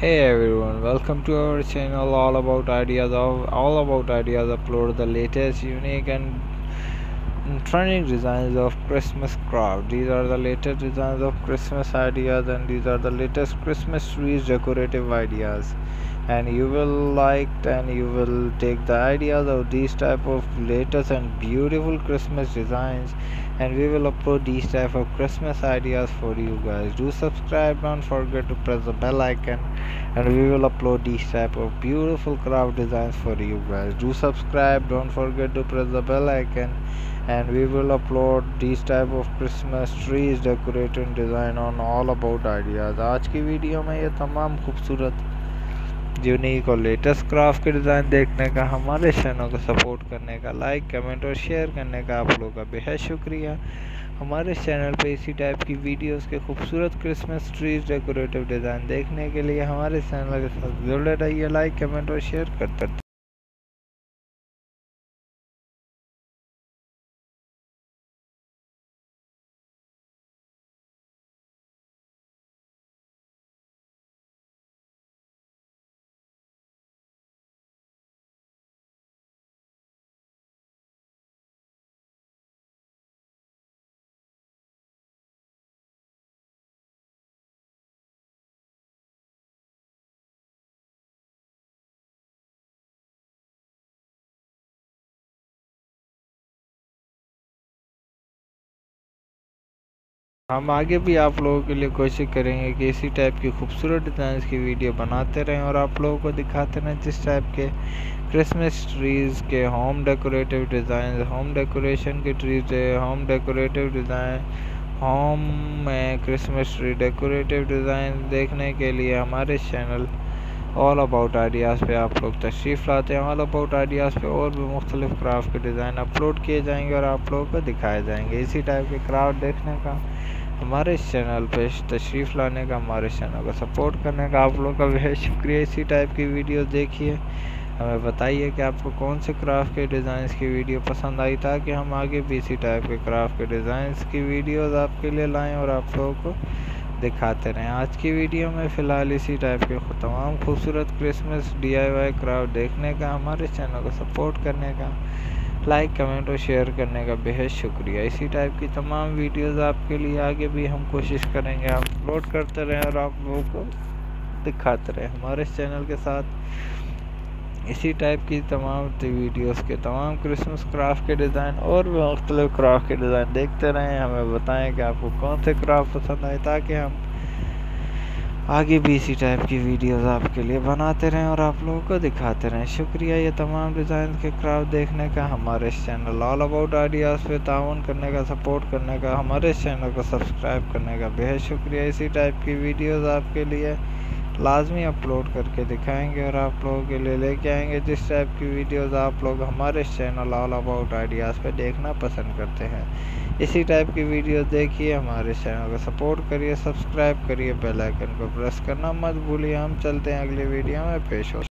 Hey everyone, welcome to our channel all about ideas upload the latest unique and trending designs of Christmas craft. These are the latest designs of Christmas ideas and these are the latest Christmas trees decorative ideas. And you will like and you will take the ideas of these type of latest and beautiful Christmas designs, and we will upload these type of Christmas ideas for you guys. Do subscribe, don't forget to press the bell icon, and we will upload these type of beautiful craft designs for you guys. Do subscribe, don't forget to press the bell icon, and we will upload these type of Christmas trees decorating design on all about ideas. आज की video में ये तमाम खूबसूरत unique और latest craft के design देखने का, हमारे चैनल को सपोर्ट करने का, लाइक कमेंट और शेयर करने का आप लोगों का बेहद शुक्रिया। हमारे चैनल पे इसी टाइप की वीडियोस के खूबसूरत क्रिसमस ट्रीज डेकोरेटिव डिज़ाइन देखने के लिए हमारे चैनल के साथ जुड़े रहिए, लाइक कमेंट और शेयर करते रहिए। हम आगे भी आप लोगों के लिए कोशिश करेंगे कि इसी टाइप की खूबसूरत डिज़ाइंस की वीडियो बनाते रहें और आप लोगों को दिखाते रहें जिस टाइप के क्रिसमस ट्रीज़ के home decorative design, home decoration के trees, home decorative design, home में क्रिसमस ट्री डेकोरेटिव डिज़ाइन देखने के लिए हमारे चैनल ऑल अबाउट आइडियाज़ पे आप लोग तशरीफ़ लाते हैं। ऑल अबाउट आइडियाज़ पे और भी मुख्तलिफ क्राफ्ट के डिज़ाइन अपलोड किए जाएंगे और आप लोगों को दिखाए जाएंगे। इसी टाइप के क्राफ्ट देखने का, हमारे चैनल पे तशरीफ़ लाने का, हमारे चैनल को सपोर्ट करने का आप लोगों का बेहद शुक्रिया। इसी टाइप की वीडियो देखिए, हमें बताइए कि आपको कौन से क्राफ्ट के डिज़ाइंस की वीडियो पसंद आई, ताकि हम आगे भी इसी टाइप के क्राफ्ट के डिज़ाइंस की वीडियोस आपके लिए लाएं और आप लोगों को दिखाते रहें। आज की वीडियो में फ़िलहाल इसी टाइप के तमाम खूबसूरत क्रिसमस DIY क्राफ्ट देखने का, हमारे चैनल को सपोर्ट करने का, लाइक कमेंट और शेयर करने का बेहद शुक्रिया। इसी टाइप की तमाम वीडियोस आपके लिए आगे भी हम कोशिश करेंगे अपलोड करते रहें और आप लोगों को दिखाते रहें। हमारे चैनल के साथ इसी टाइप की तमाम वीडियोस के तमाम क्रिसमस क्राफ्ट के डिज़ाइन और भी मुख्तलिफ क्राफ्ट के डिज़ाइन देखते रहें। हमें बताएं कि आपको कौन से क्राफ्ट पसंद आए, ताकि हम आगे भी इसी टाइप की वीडियोस आपके लिए बनाते रहें और आप लोगों को दिखाते रहें। शुक्रिया ये तमाम डिज़ाइन के क्राफ्ट देखने का, हमारे चैनल ऑल अबाउट आइडियाज़ पे ताउन करने का, सपोर्ट करने का, हमारे चैनल को सब्सक्राइब करने का बेहद शुक्रिया। इसी टाइप की वीडियोस आपके लिए लाजमी अपलोड करके दिखाएंगे और आप लोगों के लिए लेके आएंगे जिस टाइप की वीडियोस आप लोग हमारे चैनल ऑल अबाउट आइडियाज़ पे देखना पसंद करते हैं। इसी टाइप की वीडियो देखिए, हमारे चैनल को सपोर्ट करिए, सब्सक्राइब करिए, बेल आइकन को प्रेस करना मत भूलिए। हम चलते हैं अगली वीडियो में पेश हो।